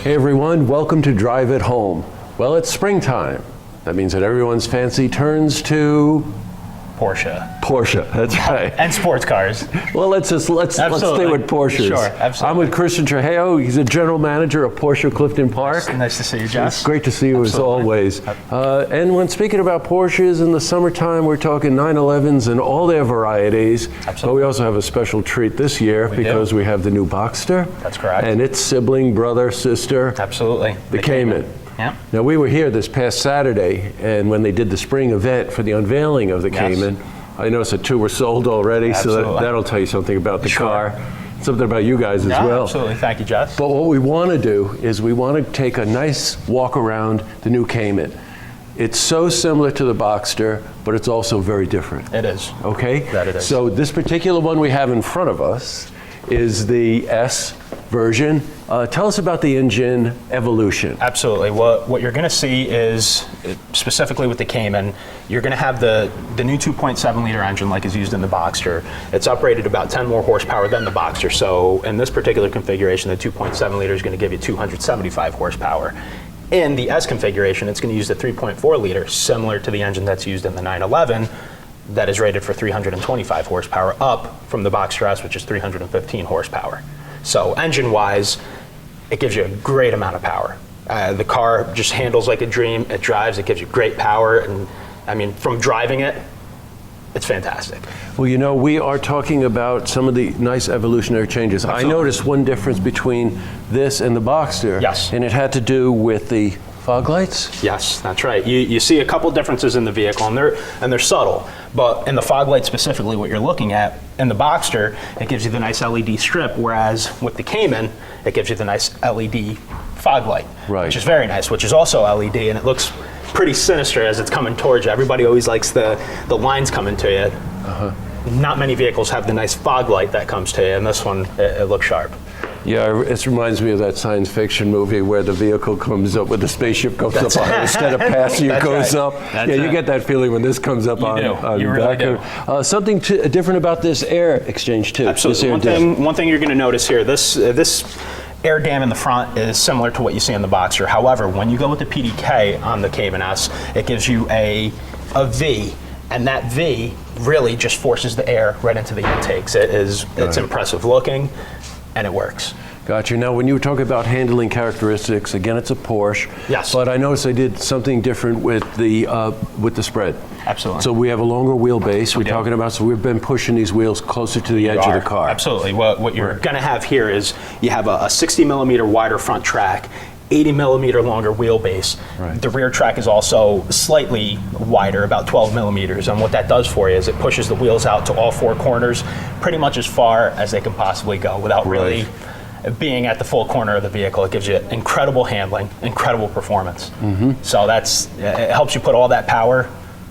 Hey everyone, welcome to Drive It Home. Well, it's springtime. That means that everyone's fancy turns to Porsche, that's right. And sports cars. Well, let's stay with Porsches. Sure, absolutely. I'm with Christian Trujillo. He's a general manager of Porsche of Clifton Park. Nice to see you, Jess. It's great to see you as always. And when speaking about Porsches in the summertime, we're talking 911s and all their varieties. Absolutely. But we also have a special treat this year because we have the new Boxster. That's correct. And its sibling, brother, sister. Absolutely. The Cayman. Yeah. Now, we were here this past Saturday, and when they did the spring event for the unveiling of the Cayman, I noticed that 2 were sold already, so that'll tell you something about the car, something about you guys as well. Absolutely. Thank you, Jess. But what we want to do is we want to take a nice walk around the new Cayman. It's so similar to the Boxster, but it's also very different. It is. Okay? That it is. So this particular one we have in front of us is the S version. Tell us about the engine evolution. Absolutely. What you're going to see is, specifically with the Cayman, you're going to have the new 2.7 liter engine like is used in the Boxster. It's uprated about 10 more horsepower than the Boxster. So in this particular configuration, the 2.7 liter is going to give you 275 horsepower. In the S configuration, it's going to use the 3.4 liter, similar to the engine that's used in the 911, that is rated for 325 horsepower, up from the Boxster S, which is 315 horsepower. So engine-wise, it gives you a great amount of power. The car just handles like a dream. It drives, it gives you great power, and I mean, from driving it, it's fantastic. Well, you know, we are talking about some of the nice evolutionary changes. Absolutely. I noticed one difference between this and the Boxster. Yes. And it had to do with the fog lights? Yes, that's right. You see a couple differences in the vehicle, and they're subtle. But in the fog light specifically, what you're looking at, in the Boxster, it gives you the nice LED strip, whereas with the Cayman, it gives you the nice LED fog light, which is very nice, which is also LED, and it looks pretty sinister as it's coming towards you. Everybody always likes the lines coming to you. Not many vehicles have the nice fog light that comes to you, and this one, it looks sharp. Yeah, it reminds me of that science fiction movie where the vehicle comes up, where the spaceship comes up on it. Instead of passing, it goes up. You get that feeling when this comes up on you really do. Something different about this air exchange too. Absolutely. One thing you're going to notice here, this air dam in the front is similar to what you see in the Boxster. However, when you go with the PDK on the Cayman S, it gives you a V, and that V really just forces the air right into the intakes. It's impressive looking, and it works. Gotcha. Now, when you were talking about handling characteristics, again, it's a Porsche. Yes. But I noticed they did something different with the spread. Absolutely. So we have a longer wheelbase. We're talking about. So we've been pushing these wheels closer to the edge of the car. Absolutely. What you're going to have here is you have a 60 millimeter wider front track, 80 millimeter longer wheelbase. The rear track is also slightly wider, about 12 millimeters. And what that does for you is it pushes the wheels out to all 4 corners, pretty much as far as they can possibly go without really being at the full corner of the vehicle. It gives you incredible handling, incredible performance. So it helps you put all that power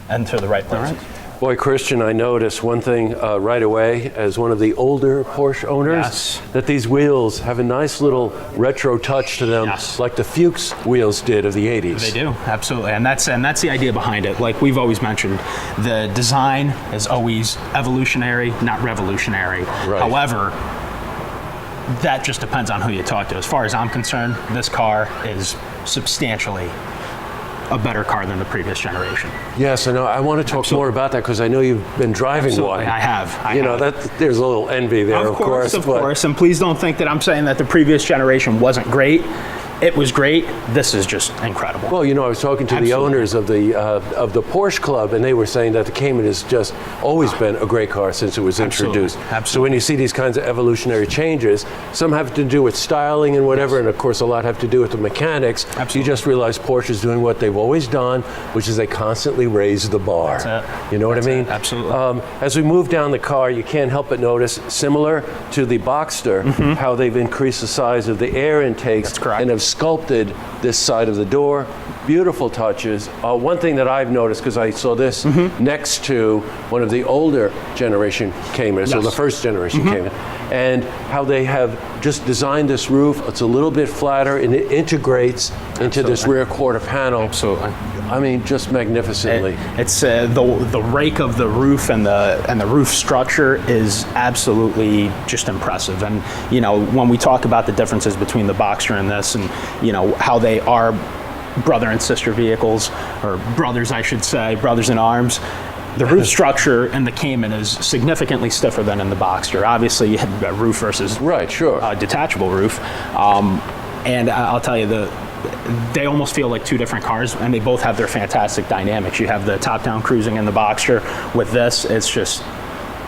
into the right place. Boy, Christian, I noticed one thing right away as one of the older Porsche owners, that these wheels have a nice little retro touch to them, like the Fuchs wheels did of the 80s. They do, absolutely, and that's the idea behind it. Like we've always mentioned, the design is always evolutionary, not revolutionary. However, that just depends on who you talk to. As far as I'm concerned, this car is substantially a better car than the previous generation. Yes, I know. I want to talk more about that because I know you've been driving one. I have. There's a little envy there, of course. Of course, and please don't think that I'm saying that the previous generation wasn't great. It was great. This is just incredible. Well, I was talking to the owners of the Porsche Club, and they were saying that the Cayman has just always been a great car since it was introduced. So when you see these kinds of evolutionary changes, some have to do with styling and whatever, and of course a lot have to do with the mechanics. You just realize Porsche is doing what they've always done, which is they constantly raise the bar. You know what I mean? Absolutely. As we move down the car, you can't help but notice, similar to the Boxster, how they've increased the size of the air intakes. That's correct. And have sculpted this side of the door. Beautiful touches. One thing that I've noticed, because I saw this next to one of the older generation Cayman, so the first generation Cayman, and how they have just designed this roof. It's a little bit flatter, and it integrates into this rear quarter panel. I mean, just magnificently. It's the rake of the roof and the roof structure is absolutely just impressive. And when we talk about the differences between the Boxster and this, and how they are brother and sister vehicles, or brothers, I should say, brothers in arms. The roof structure in the Cayman is significantly stiffer than in the Boxster. Obviously, you have a roof versus detachable roof, and I'll tell you, they almost feel like two different cars, and they both have their fantastic dynamics. You have the top-down cruising in the Boxster. With this, it's just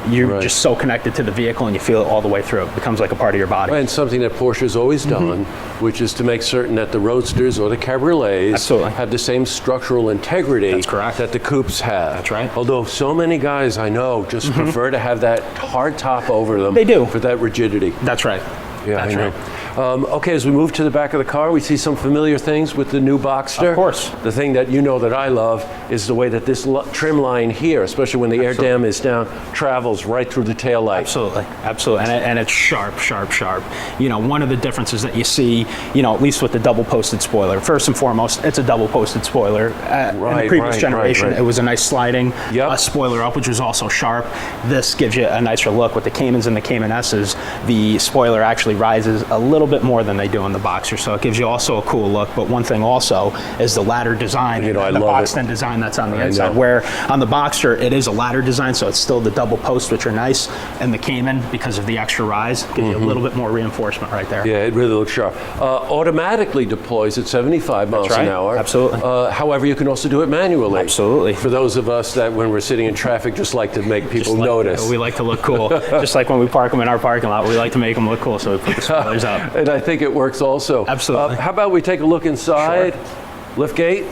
you're just so connected to the vehicle, and you feel it all the way through. It becomes like a part of your body. And something that Porsche's always done, which is to make certain that the Roadsters or the Cabriolets have the same structural integrity that the coupes have. That's right. Although so many guys I know just prefer to have that hard top over them. They do. For that rigidity. That's right. Yeah, That's I know. right. Okay, as we move to the back of the car, we see some familiar things with the new Boxster. Of course. The thing that that I love is the way that this trim line here, especially when the air dam is down, travels right through the tail light. Absolutely, absolutely, and it's sharp, sharp, sharp. One of the differences that you see, at least with the double-posted spoiler. First and foremost, it's a double-posted spoiler. In the previous generation, it was a nice sliding spoiler up, which was also sharp. This gives you a nicer look. With the Caymans and the Cayman S's, the spoiler actually rises a little bit more than they do in the Boxster, so it gives you also a cool look. But one thing also is the ladder design, I the love boxed in design that's on the inside, where on the Boxster it is a ladder design, so it's still the double posts, which are nice, and the Cayman, because of the extra rise, gives you a little bit more reinforcement right there. Yeah, it really looks sharp. Automatically deploys at 75 miles an hour. Absolutely. However, you can also do it manually. Absolutely. For those of us that when we're sitting in traffic just like to make people notice. We like to look cool. Just like when we park them in our parking lot, we like to make them look cool, so we put the spoilers up. And I think it works also. Absolutely. How about we take a look inside? Sure. Lift gate.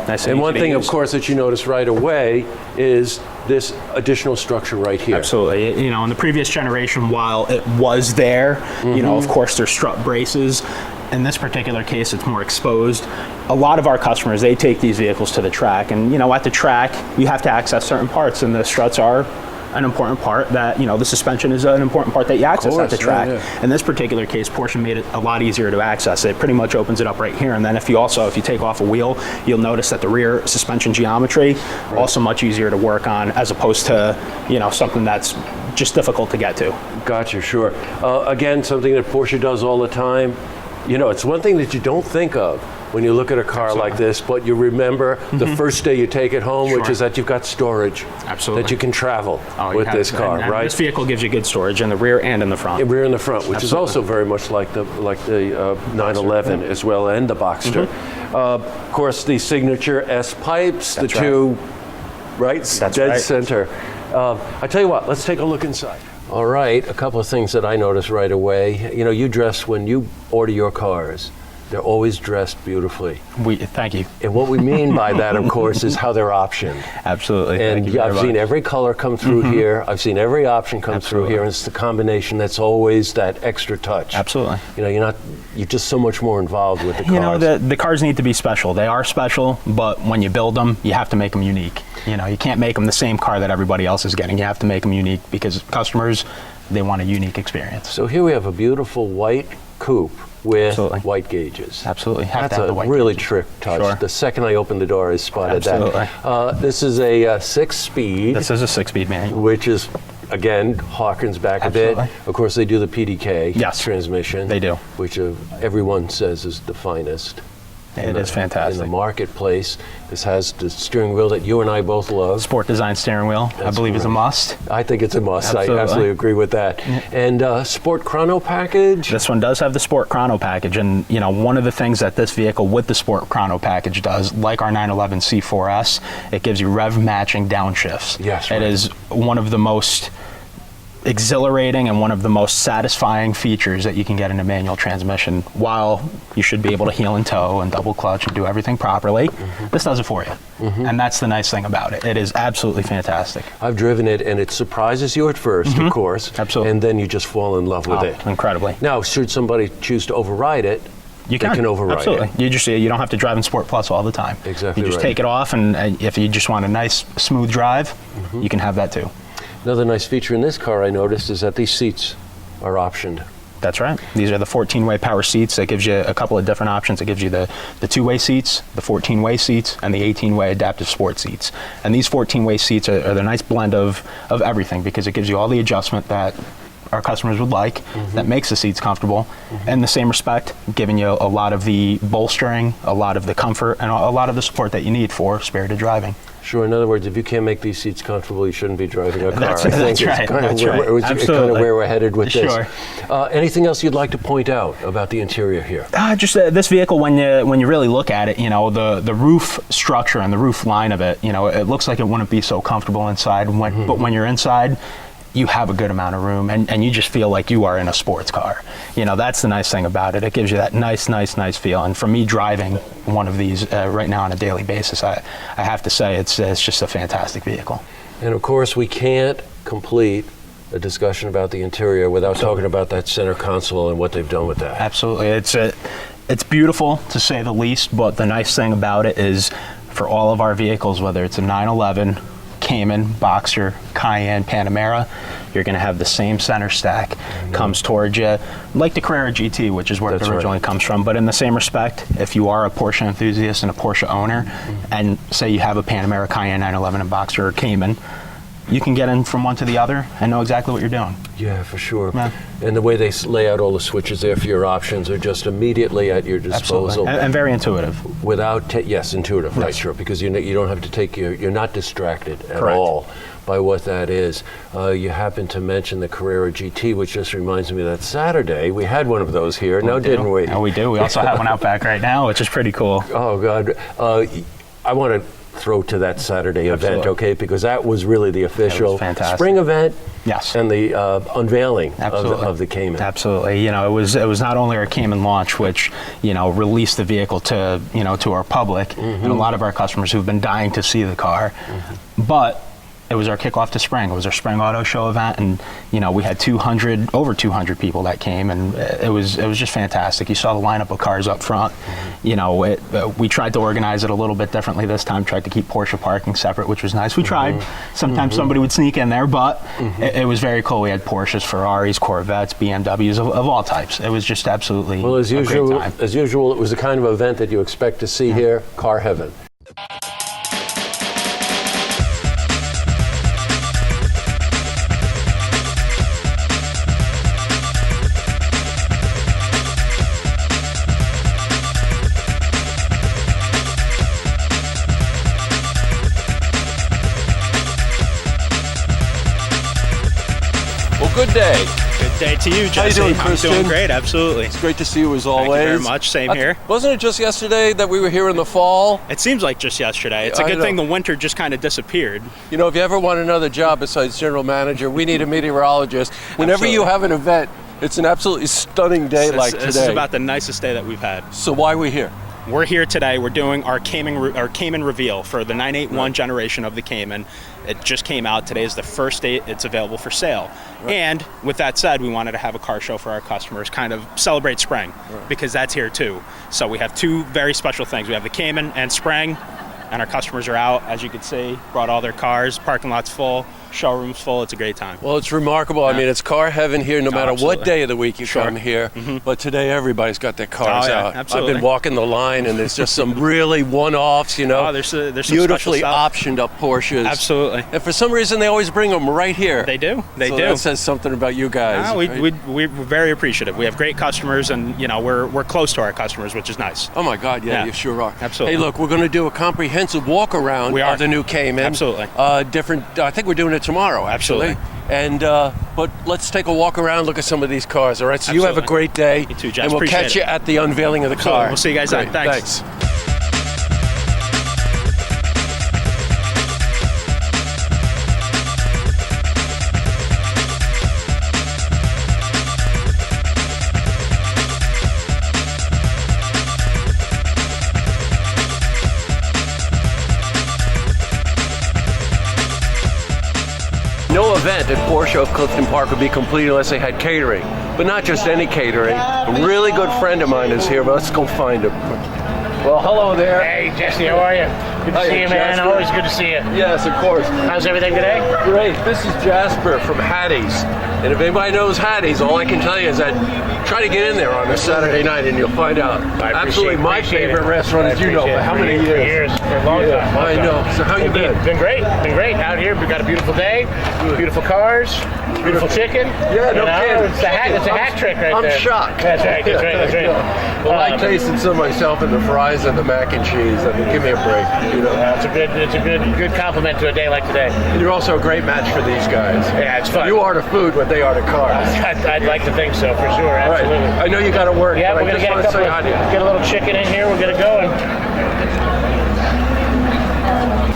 Nice. And one thing, of course, that you notice right away is this additional structure right here. Absolutely. In the previous generation, while it was there, of course, there's strut braces. In this particular case, it's more exposed. A lot of our customers, they take these vehicles to the track, and at the track, you have to access certain parts, and the struts are an important part that, the suspension is an important part that you access at the track. In this particular case, Porsche made it a lot easier to access. It pretty much opens it up right here. And then if you take off a wheel, you'll notice that the rear suspension geometry also much easier to work on, as opposed to, something that's just difficult to get to. Gotcha, sure. Again, something that Porsche does all the time. It's one thing that you don't think of when you look at a car like this, but you remember the first day you take it home, which is that you've got storage. Absolutely. That you can travel with this car, and right? This vehicle gives you good storage in the rear and in the front. In rear and the front, which is also very much like the 911 as well, and the Boxster. Of course, the signature S pipes, the two, dead center. I tell you what, let's take a look inside. All right, a couple of things that I noticed right away. You dress when you order your cars. They're always dressed beautifully. Thank you. And what we mean by that, of course, is how they're optioned. Absolutely. And I've seen every color come through here. I've seen every option come through here. And it's the combination that's always that extra touch. Absolutely. You're just so much more involved with the cars. The cars need to be special. They are special, but when you build them, you have to make them unique. You can't make them the same car that everybody else is getting. You have to make them unique because customers, they want a unique experience. So here we have a beautiful white coupe with white gauges. Absolutely. That's a really trick touch. Sure. The second I opened the door, I spotted that. This is a 6-speed. This is a 6-speed manual. Which is, again, harkens back a bit. Of course, they do the PDK transmission. They do. Which everyone says is the finest. It is fantastic. In the marketplace. This has the steering wheel that you and I both love. Sport design steering wheel, I believe, is a must. I think it's a must. I absolutely agree with that. And Sport Chrono package? This one does have the Sport Chrono package. And, one of the things that this vehicle with the Sport Chrono package does, like our 911 C4S, it gives you rev matching downshifts. Yes. It is one of the most exhilarating and one of the most satisfying features that you can get in a manual transmission. While you should be able to heel and toe and double clutch and do everything properly, this does it for you. And that's the nice thing about it. It is absolutely fantastic. I've driven it and it surprises you at first, of course. Absolutely. And then you just fall in love with it. Incredibly. Now, should somebody choose to override it, they can override it. You don't have to drive in Sport Plus all the time. Exactly. You just take it off, and if you just want a nice smooth drive, you can have that too. Another nice feature in this car I noticed is that these seats are optioned. That's right. These are the 14-way power seats. That gives you a couple of different options. It gives you the 2-way seats, the 14-way seats, and the 18-way adaptive sport seats. And these 14-way seats are the nice blend of everything, because it gives you all the adjustment that our customers would like, that makes the seats comfortable. In the same respect, giving you a lot of the bolstering, a lot of the comfort, and a lot of the support that you need for spirited driving. Sure. In other words, if you can't make these seats comfortable, you shouldn't be driving a car. That's right. It's kind of where we're headed with this. Sure. Anything else you'd like to point out about the interior here? Just this vehicle, when you really look at it, the roof structure and the roof line of it, it looks like it wouldn't be so comfortable inside. But when you're inside, you have a good amount of room, and you just feel like you are in a sports car. That's the nice thing about it. It gives you that nice feel. And for me, driving one of these right now on a daily basis, I have to say it's just a fantastic vehicle. And of course, we can't complete a discussion about the interior without talking about that center console and what they've done with that. Absolutely. It's beautiful, to say the least, but the nice thing about it is, for all of our vehicles, whether it's a 911, Cayman, Boxster, Cayenne, Panamera, you're going to have the same center stack. Comes towards you like the Carrera GT, which is where it originally comes from. But in the same respect, if you are a Porsche enthusiast and a Porsche owner, and say you have a Panamera, Cayenne, 911, and Boxster, or Cayman, you can get in from one to the other and know exactly what you're doing. Yeah, for sure. Yeah. And the way they lay out all the switches there for your options are just immediately at your disposal. Absolutely. And very intuitive. Without, yes, intuitive, right, sure, because you don't have to take you're not distracted at all by what that is. You happen to mention the Carrera GT, which just reminds me that Saturday we had one of those here, didn't we? No, we do. We also have one out back right now, which is pretty cool. Oh, God. I want to throw to that Saturday event, okay? Because that was really the official spring event. Yes. And the unveiling of the Cayman. Absolutely. It was not only our Cayman launch, which released the vehicle to to our public and a lot of our customers who've been dying to see the car, but it was our kickoff to spring. It was our spring auto show event, and we had over 200 people that came, and it was just fantastic. You saw the lineup of cars up front. We tried to organize it a little bit differently this time. Tried to keep Porsche parking separate, which was nice. We tried. Sometimes somebody would sneak in there, but it was very cool. We had Porsches, Ferraris, Corvettes, BMWs of all types. It was just absolutely well, as a usual. great time. As usual, it was the kind of event that you expect to see here. Car heaven. Good day. Good day to you, Jesse. How you doing, Christian? I'm doing great, absolutely. It's great to see you as always. Thank you very much. Same here. Wasn't it just yesterday that we were here in the fall? It seems like just yesterday. It's a good thing the winter just kind of disappeared. If you ever want another job besides general manager, we need a meteorologist. Whenever you have an event, it's an absolutely stunning day like today. This is about the nicest day that we've had. So why are we here? We're here today. We're doing our Cayman reveal for the 981 generation of the Cayman. It just came out. Today is the first day it's available for sale. Right. And with that said, we wanted to have a car show for our customers, kind of celebrate spring, because that's here too. So we have two very special things. We have the Cayman and spring, and our customers are out, as you can see, brought all their cars, parking lot's full, showroom's full. It's a great time. Well, it's remarkable. Yeah. I mean, it's car heaven here no matter what day of the week you come here. But today everybody's got their cars out. Absolutely. I've been walking the line, and there's just some really one-offs, there's some beautifully optioned up Porsches. Absolutely. And for some reason, they always bring them right here. They do. They do. That says something about you guys. We're very appreciative. We have great customers, and we're close to our customers, which is nice. Oh my God, yeah, you sure are. Absolutely. Hey, look, we're going to do a comprehensive walk-around of the new Cayman. Absolutely. I think we're doing it tomorrow, actually. And but let's take a walk around, look at some of these cars, all right? So you have a great day. You too, Jess. And we'll catch you at the unveiling of the car. We'll see you guys then. Thanks. No event at Porsche of Clifton Park would be complete unless they had catering. But not just any catering. A really good friend of mine is here, but let's go find him. Well, hello there. Hey, Jesse, how are you? Good to see you, man. Jasper. Always good to see you. Yes, of course. How's everything today? Great. This is Jasper from Hattie's. And if anybody knows Hattie's, all I can tell you is that try to get in there on a Saturday night and you'll find out. Absolutely my favorite restaurant, as you know, for how many years? For a long time. I know. So how you been? Been great. Been great. Out here, we've got a beautiful day, beautiful cars, beautiful chicken. Yeah, no kidding. It's a hat trick right there. I'm shocked. That's right. Well, I tasted some myself in the fries and the mac and cheese. I mean, give me a break. You know. It's a good compliment to a day like today. And you're also a great match for these guys. Yeah, it's fun. You are the food, what they are the cars. I'd like to think so, for sure. Absolutely. Right. I know you got to work. Yeah, but we're I gonna just get want to say hi to you. get a little chicken in here. We'll get it going.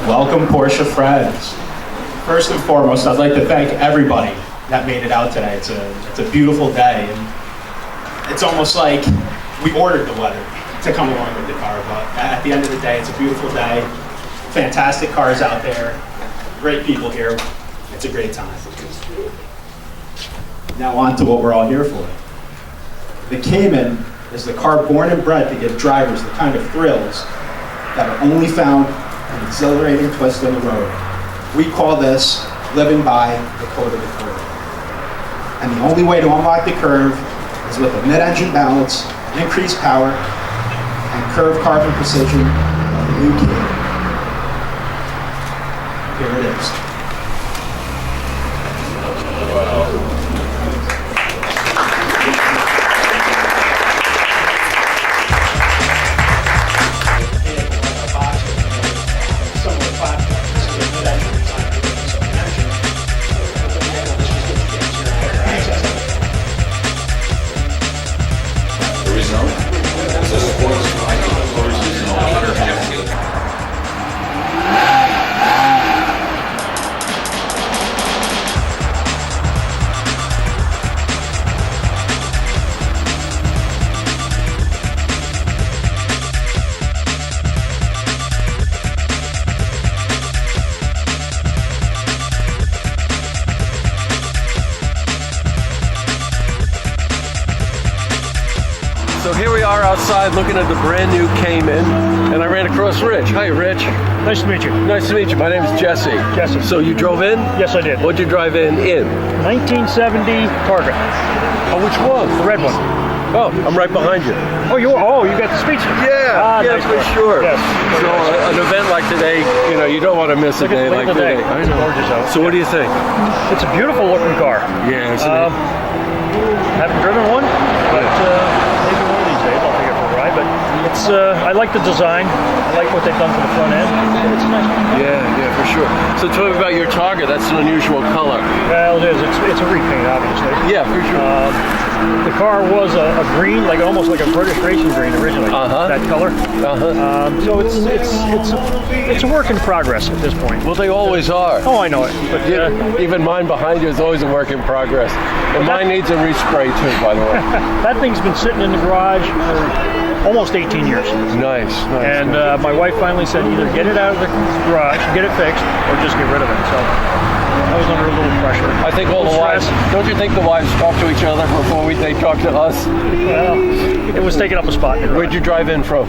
Welcome, Porsche friends. First and foremost, I'd like to thank everybody that made it out today. It's a beautiful day, and it's almost like we ordered the weather to come along with the car. But at the end of the day, it's a beautiful day. Fantastic cars out there. Great people here. It's a great time. Now on to what we're all here for. The Cayman is the car born and bred to give drivers the kind of thrills that are only found in an exhilarating twist on the road. We call this living by the code of the curve. And the only way to unlock the curve is with a mid-engine balance, increased power, and curved carbon precision of the new Cayman. Here it is. So here we are outside looking at the brand new Cayman, and I ran across Rich. Hi, Rich. Nice to meet you. Nice to meet you. My name is Jesse. Jesse. So you drove in? Yes, I did. What'd you drive in? 1970 Targa. Oh, which one? The red one. Oh, I'm right behind you. Oh, you got the speech. Yeah, nice for car. sure. Yes. So an event like today, you don't want to miss a day like today. It's gorgeous out. So what do you think? It's a beautiful looking car. Yeah, isn't it? Haven't driven one, but maybe one of these days I'll take it for a ride. But it's I like the design. I like what they've done to the front end. It's a nice car. Yeah, for sure. So tell me about your Targa. That's an unusual color. Well, it is. It's a repaint, obviously. Yeah, for sure. The car was a green, almost like a British racing green originally. That color. So it's a work in progress at this point. Well, they always are. Oh, I know it. But Even mine behind you is always a work in progress. And mine needs a respray too, by the way. that thing's been sitting in the garage for almost 18 years. Nice. And my wife finally said either get it out of the garage, get it fixed, or just get rid of it. So I was under a little pressure. I think all the wives, don't you think the wives talk to each other before they talk to us? Well, it was taking up a spot. Where'd you drive in from?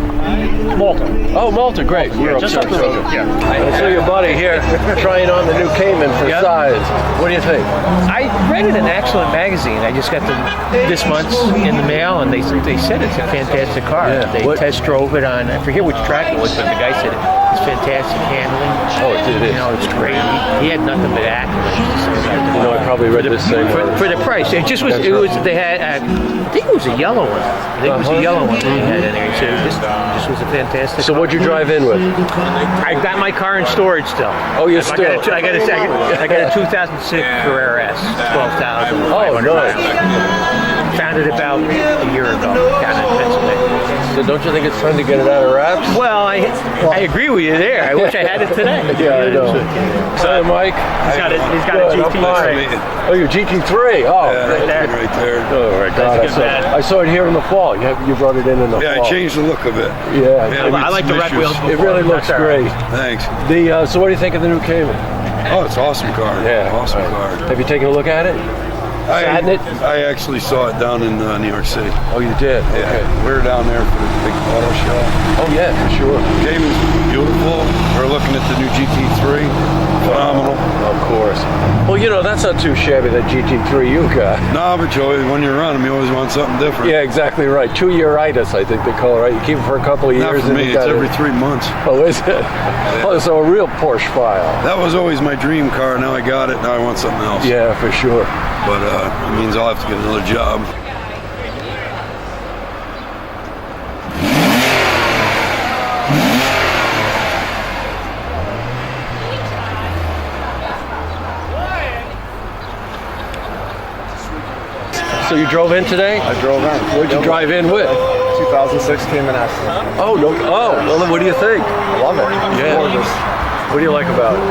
Malta. Oh, Malta, great. Yeah, just up the road. Yeah. I saw your buddy here trying on the new Cayman for size. What do you think? I read it in an excellent magazine. I just got this month's in the mail, and they said it's a fantastic car. Yeah. They test drove it on, I forget which track it was, but the guy said it's fantastic handling. Oh, it is. It's great. He had nothing but accolades. I probably read this same one. For the price, it just was. It was. They had. I think it was a yellow one. I think it was a yellow one they had in there. So this was a fantastic. So what'd you drive in with? I got my car in storage still. Oh, you're still. I got a 2006 Carrera S, 12,000. Oh, nice. Found it about a year ago down in Pennsylvania. So don't you think it's time to get it out of wraps? Well, I agree with you there. I wish I had it today. Yeah, I know. Hi, Mike. He's got a GT3. Oh, your GT3. Oh, right there. Right there. Oh, right. God, I saw it here in the fall. You brought it in the fall. Yeah, I changed the look of it. Yeah. I like the red wheels. It really looks great. Thanks. So what do you think of the new Cayman? Oh, it's an awesome car. Yeah. Awesome car. Have you taken a look at it? Sat in it? I actually saw it down in New York City. Oh, you did? Yeah, Okay. we were down there for the big auto show. Oh, yeah, for sure. Cayman's beautiful. We're looking at the new GT3. Phenomenal. Of course. Well, you know, that's not too shabby, that GT3 you got. Nah, but you always, when you run them, you always want something different. Yeah, exactly right. 2-year-itis, I think they call it, right? You keep it for a couple of years. Not for and me, you it's got every it. 3 months. Oh, is it? Oh, so a real Porsche file. That was always my dream car. Now I got it. Now I want something else. Yeah, for sure. But it means I'll have to get another job. So you drove in today? I drove in. What'd you drive in with? 2006 Cayman S. Oh, no. Oh, well, then what do you think? I love it. Yeah. Gorgeous. What do you like about it?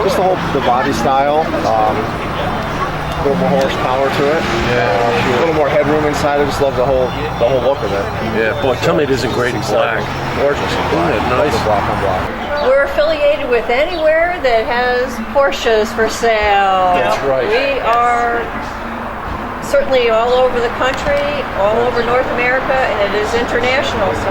Just the body style. A little more horsepower to it. A little more headroom inside. I just love the whole look of it. Yeah, boy, tell me it isn't great in black. Gorgeous. Isn't it nice? The black on black. We're affiliated with anywhere that has Porsches for sale. That's right. We are certainly all over the country, all over North America, and it is international. So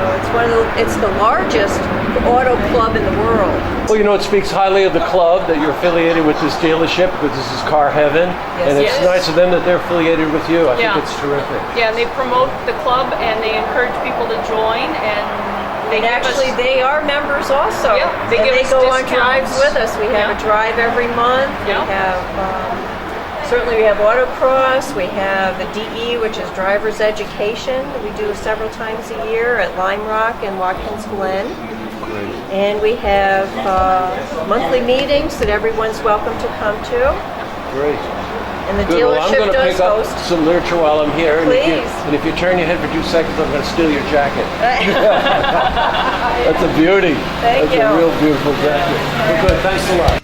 it's the largest auto club in the world. Well, you know, it speaks highly of the club that you're affiliated with this dealership, because this is car heaven. And it's Yes. nice of them that they're affiliated with you. I Yeah. think it's terrific. Yeah, and they promote the club and they encourage people to join, and they And give actually, us, they are members also. Yeah, they and give they us go on discounts. drives with us. We have Yeah. a drive every month. Yeah. We have certainly we have autocross. We have the DE, which is driver's education. We do several times a year at Lime Rock and Watkins Glen. And we have monthly meetings that everyone's welcome to come to. Great. And the Good. Well, I'm going dealership to does pick up host. some literature while I'm here. Please. And if you turn your head for 2 seconds, I'm going to steal your jacket. That's a beauty. Thank That's you. a real beautiful jacket. Well, good. Thanks a lot.